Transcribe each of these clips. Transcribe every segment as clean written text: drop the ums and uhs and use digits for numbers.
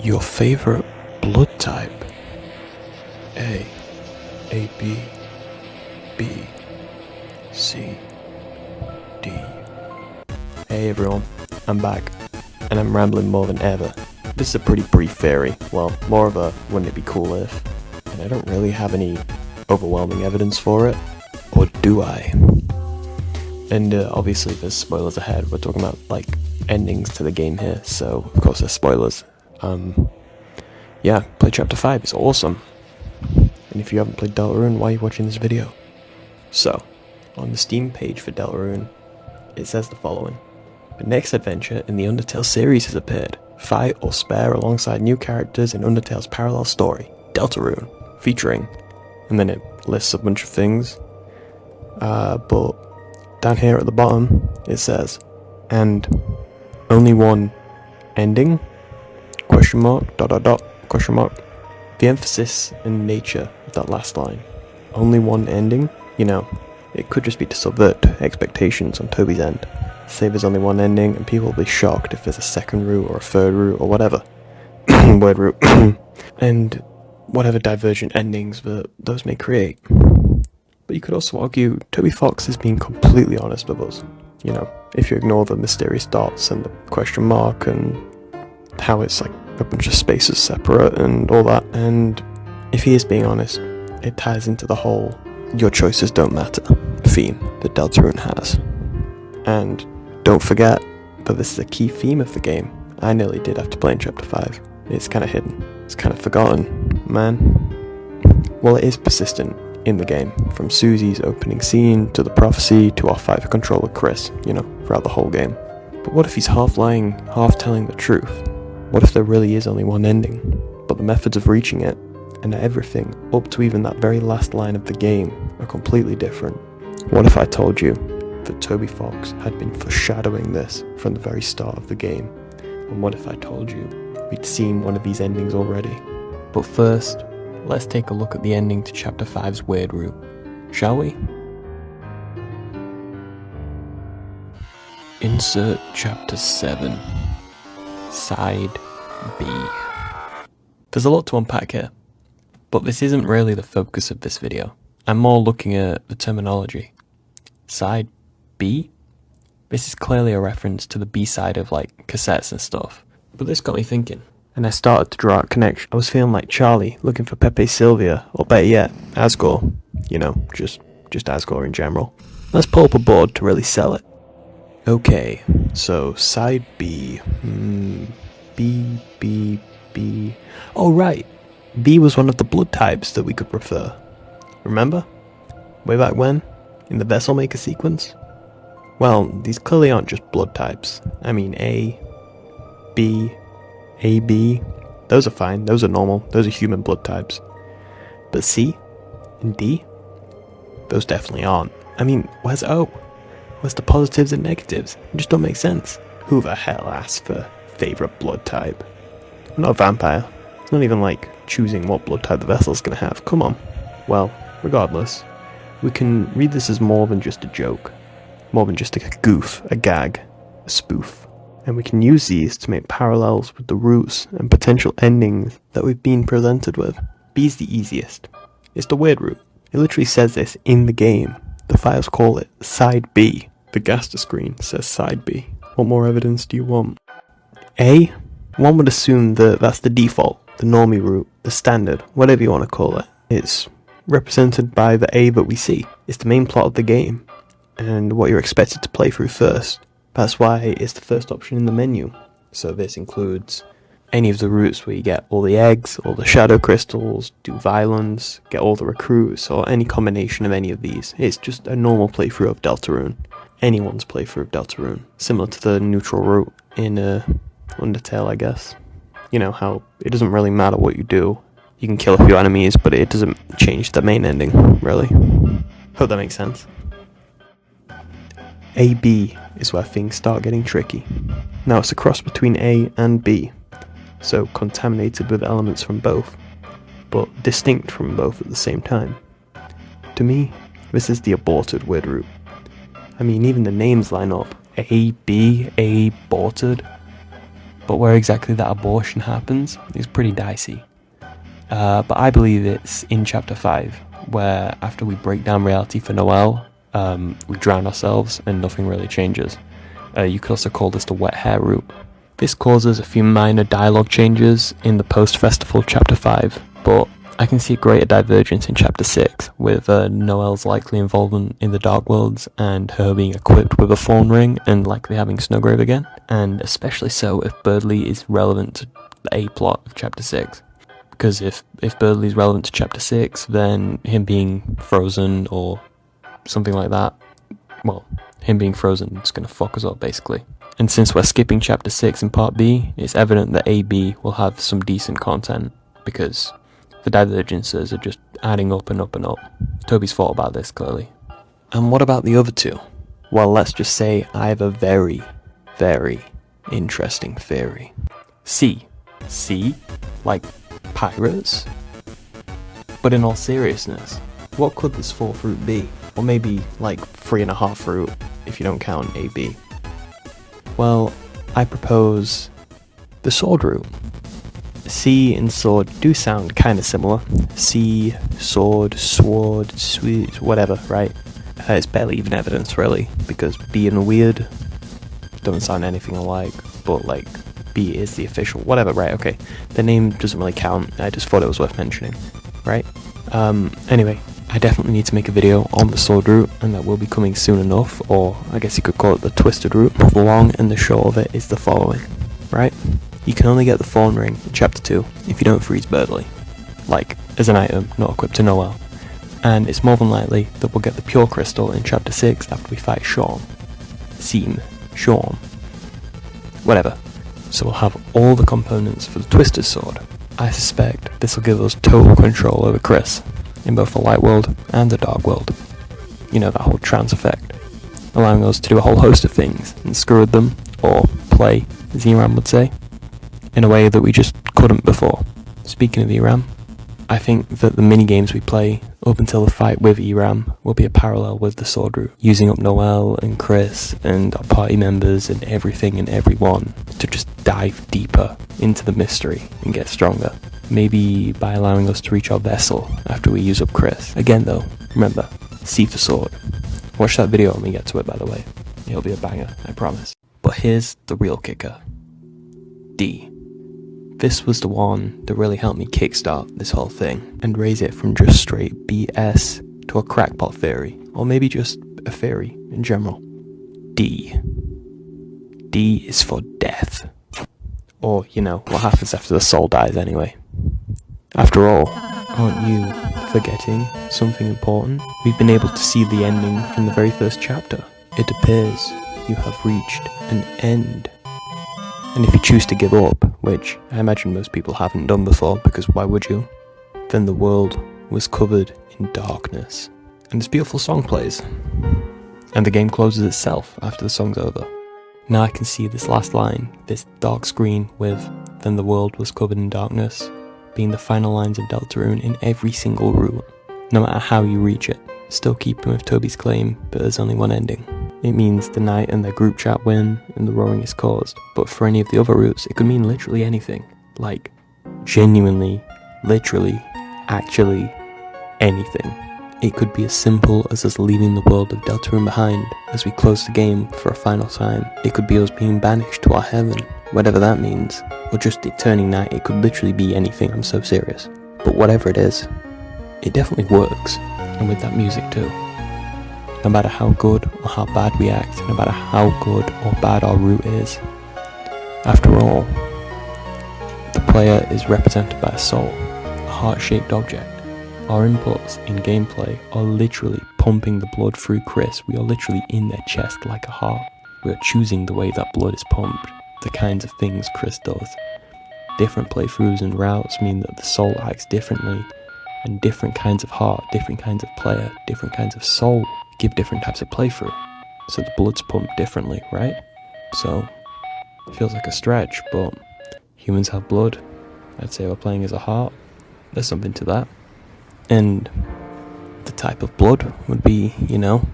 Your favorite blood type? A, B, B, C, D. Hey everyone, I'm back, and I'm rambling more than ever. This is a pretty brief theory, well, more of a wouldn't it be cool if, and I don't really have any overwhelming evidence for it, or do I? And obviously there's spoilers ahead, we're talking about like endings to the game here, so of course there's spoilers. Yeah, play chapter 5, it's awesome. And if you haven't played Deltarune, why are you watching this video? So, on the Steam page for Deltarune, it says the following. The next adventure in the Undertale series has appeared. Fight or spare alongside new characters in Undertale's parallel story, Deltarune, featuring... And then it lists a bunch of things. But down here at the bottom, it says, and only one ending? Question mark, dot dot dot, question mark. The emphasis and nature of that last line. Only one ending? You know, it could just be to subvert expectations on Toby's end. Say there's only one ending and people will be shocked if there's a second route or a third route or whatever. Word route. And whatever divergent endings that those may create. But you could also argue Toby Fox is being completely honest with us. You know, if you ignore the mysterious dots and the question mark and how it's like a bunch of spaces separate and all that. And if he is being honest, it ties into the whole your choices don't matter theme that Deltarune has. And don't forget that this is a key theme of the game. I nearly did after playing chapter 5. It's kind of hidden. It's kind of forgotten, man. Well, it is persistent in the game, from Susie's opening scene to the prophecy to our fight for control with Chris, you know, throughout the whole game. But what if he's half lying, half telling the truth? What if there really is only one ending, but the methods of reaching it, and everything, up to even that very last line of the game, are completely different? What if I told you that Toby Fox had been foreshadowing this from the very start of the game? And what if I told you we'd seen one of these endings already? But first, let's take a look at the ending to Chapter 5's Weird Route, shall we? Insert Chapter 7, Side B. There's a lot to unpack here, but this isn't really the focus of this video. I'm more looking at the terminology. Side B? This is clearly a reference to the B-side of like cassettes and stuff. But this got me thinking, and I started to draw a connection. I was feeling like Charlie looking for Pepe Sylvia, or better yet, Asgore. You know, just Asgore in general. Let's pull up a board to really sell it. Okay, so side B. B. Oh right, B was one of the blood types that we could prefer. Remember? Way back when? In the Vessel Maker sequence? Well, these clearly aren't just blood types. I mean A, B, AB, those are fine, those are normal, those are human blood types. But C and D? Those definitely aren't. I mean, where's O? Where's the positives and negatives? It just don't make sense. Who the hell asked for favourite blood type? I'm not a vampire. It's not even like choosing what blood type the vessel's gonna have, come on. Well, regardless, we can read this as more than just a joke. More than just a goof, a gag, a spoof. And we can use these to make parallels with the routes and potential endings that we've been presented with. B's the easiest. It's the weird route. It literally says this in the game. The files call it Side B. The Gaster screen says Side B. What more evidence do you want? A? One would assume that that's the default, the normie route, the standard, whatever you want to call it. It's represented by the A that we see. It's the main plot of the game, and what you're expected to play through first. That's why it's the first option in the menu. So this includes any of the routes where you get all the eggs, all the shadow crystals, do violence, get all the recruits, or any combination of any of these. It's just a normal playthrough of Deltarune. Anyone's playthrough of Deltarune. Similar to the neutral route in Undertale, I guess. You know how it doesn't really matter what you do. You can kill a few enemies, but it doesn't change the main ending, really. Hope that makes sense. AB is where things start getting tricky. Now it's a cross between A and B, so contaminated with elements from both, but distinct from both at the same time. To me, this is the aborted weird route. I mean, even the names line up. A, B, A, aborted. but where exactly that abortion happens is pretty dicey. But I believe it's in chapter 5, where after we break down reality for Noel, we drown ourselves and nothing really changes. You could also call this the wet hair route. This causes a few minor dialogue changes in the post-festival chapter 5, but I can see a greater divergence in chapter 6, with Noel's likely involvement in the Dark Worlds and her being equipped with a thorn ring and likely having Snowgrave again, and especially so if Birdley is relevant to the A-plot of chapter 6. Because if Birdley is relevant to chapter 6, then him being frozen or something like that, well, him being frozen is going to fuck us up, basically. And since we're skipping chapter 6 in part B, it's evident that AB will have some decent content, because the divergences are just adding up and up and up. Toby's thought about this, clearly. And what about the other two? Well, let's just say I have a very, very interesting theory. C, like pirates? But in all seriousness, what could this fourth route be? Or maybe like 3.5 route, if you don't count AB. Well, I propose the sword route. C and sword do sound kind of similar. C, sword, sweet, whatever, right? It's barely even evidence, really, because B and weird don't sound anything alike, but like B is the official, whatever, right? Okay, the name doesn't really count. I just thought it was worth mentioning, right? Anyway, I definitely need to make a video on the sword route, and that will be coming soon enough, or I guess you could call it the twisted route. The long and the short of it is the following, right? You can only get the thorn ring in chapter 2 if you don't freeze Birdley, like as an item not equipped to Noel, and it's more than likely that we'll get the pure crystal in chapter 6 after we fight Sean, whatever. So we'll have all the components for the twisted sword. I suspect this will give us total control over Chris in both the light world and the dark world. You know, that whole trance effect, allowing us to do a whole host of things and screw with them, or play, as Eram would say, in a way that we just couldn't before. Speaking of Eram, I think that the mini-games we play up until the fight with Eram will be a parallel with the sword route, using up Noel and Chris and our party members and everything and everyone to just dive deeper into the mystery and get stronger. Maybe by allowing us to reach our vessel after we use up Chris. Again though, remember, C for sword. Watch that video when we get to it, by the way. It'll be a banger, I promise. But here's the real kicker. D. This was the one that really helped me kickstart this whole thing and raise it from just straight BS to a crackpot theory, or maybe just a theory in general. D. D is for death. Or, you know, what happens after the soul dies anyway. After all, aren't you forgetting something important? We've been able to see the ending from the very first chapter. It appears you have reached an end. And if you choose to give up, which I imagine most people haven't done before, because why would you? Then the world was covered in darkness. And this beautiful song plays. And the game closes itself after the song's over. Now I can see this last line, this dark screen with "then the world was covered in darkness," being the final lines of Deltarune in every single route. No matter how you reach it, still keeping with Toby's claim, but there's only one ending. It means the Knight and their group chat win, and the roaring is caused. But for any of the other routes, it could mean literally anything. Like, genuinely, literally, actually, anything. It could be as simple as us leaving the world of Deltarune behind as we close the game for a final time. It could be us being banished to our heaven, whatever that means. Or just the turning night. It could literally be anything, I'm so serious. But whatever it is, it definitely works. And with that music too. No matter how good or how bad we act, no matter how good or bad our route is. After all, the player is represented by a soul, a heart-shaped object. Our inputs in gameplay are literally pumping the blood through Chris. We are literally in their chest like a heart. We are choosing the way that blood is pumped, the kinds of things Chris does. Different playthroughs and routes mean that the soul acts differently, and different kinds of heart, different kinds of player, different kinds of soul give different types of playthrough. So the blood's pumped differently, right? So, it feels like a stretch, but humans have blood. I'd say we're playing as a heart. There's something to that. And the type of blood would be, you know,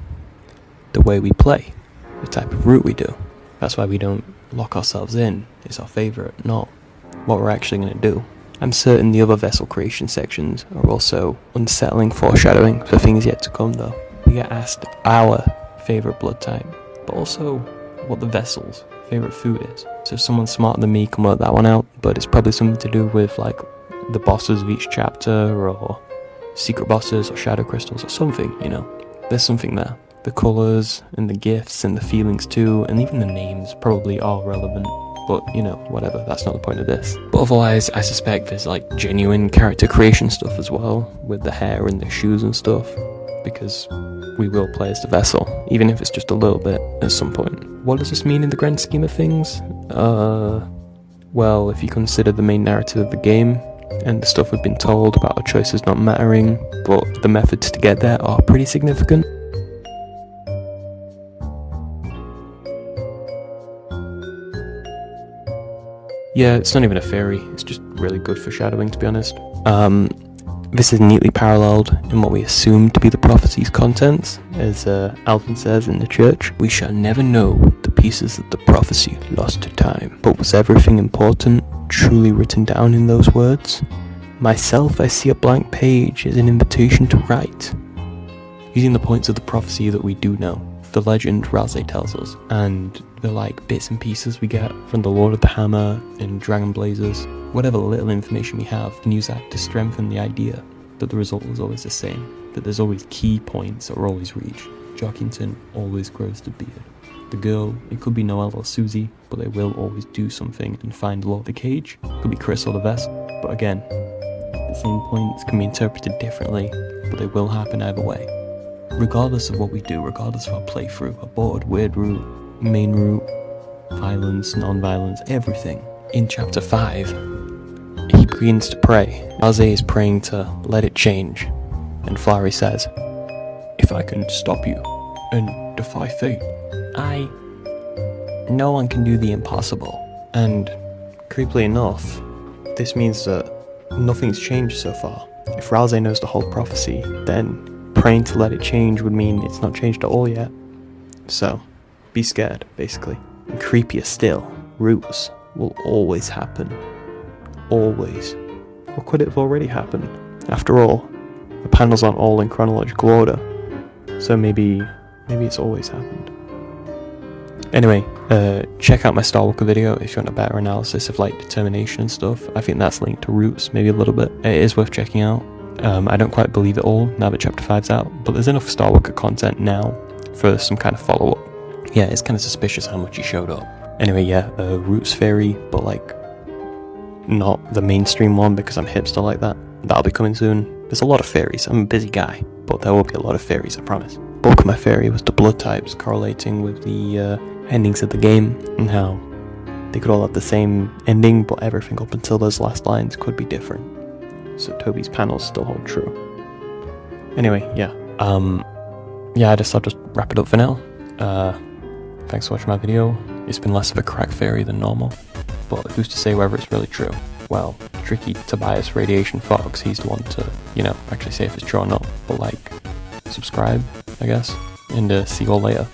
the way we play, the type of route we do. That's why we don't lock ourselves in is our favourite, not what we're actually going to do. I'm certain the other vessel creation sections are also unsettling foreshadowing for things yet to come though. We get asked our favourite blood type, but also what the vessel's favourite food is. So if someone smarter than me can work that one out, but it's probably something to do with like the bosses of each chapter, or secret bosses, or shadow crystals, or something, you know. There's something there. The colours, and the gifts, and the feelings too, and even the names probably are relevant. But, you know, whatever, that's not the point of this. But otherwise, I suspect there's like genuine character creation stuff as well, with the hair and the shoes and stuff, because we will play as the vessel, even if it's just a little bit at some point. What does this mean in the grand scheme of things? Well, if you consider the main narrative of the game, and the stuff we've been told about our choices not mattering, but the methods to get there are pretty significant. Yeah, it's not even a fairy, it's just really good foreshadowing, to be honest. This is neatly paralleled in what we assume to be the prophecy's contents, as Alvin says in the church. We shall never know the pieces of the prophecy lost to time. But was everything important truly written down in those words? Myself, I see a blank page as an invitation to write. Using the points of the prophecy that we do know, the legend Ralsei tells us, and the like bits and pieces we get from the Lord of the Hammer and Dragon Blazers, whatever little information we have, can use that to strengthen the idea that the result is always the same, that there's always key points that are always reached. Jockington always grows the beard. The girl, it could be Noelle or Susie, but they will always do something and find the Lord of the Cage. It could be Chris or the vessel, but again, the same points can be interpreted differently, but they will happen either way. Regardless of what we do, regardless of our playthrough, abort, weird route, main route, violence, non-violence, everything. In chapter 5, he begins to pray. Ralsei is praying to let it change, and Flari says, "If I can stop you and defy fate, no one can do the impossible." And creepily enough, this means that nothing's changed so far. If Ralsei knows the whole prophecy, then praying to let it change would mean it's not changed at all yet. So, be scared, basically. And creepier still, roots will always happen. Always. Or could it have already happened? After all, the panels aren't all in chronological order, so maybe it's always happened. Anyway, check out my Starwalker video if you want a better analysis of like determination and stuff. I think that's linked to roots, maybe a little bit. It is worth checking out. I don't quite believe it all now that chapter 5's out, but there's enough Starwalker content now for some kind of follow-up. Yeah, it's kind of suspicious how much he showed up. Anyway, yeah, Roots Fairy, but like, not the mainstream one because I'm hipster like that. That'll be coming soon. There's a lot of fairies, I'm a busy guy, but there will be a lot of fairies, I promise. Bulk of my fairy was the blood types correlating with the endings of the game, and how they could all have the same ending, but everything up until those last lines could be different. So Toby's panels still hold true. Anyway, yeah. I'll just wrap it up for now. Thanks for watching my video. It's been less of a crack fairy than normal, but who's to say whether it's really true? Well, tricky Tobias Radiation Fox, he's the one to, actually say if it's true or not. But like, subscribe, I guess, and see you all later.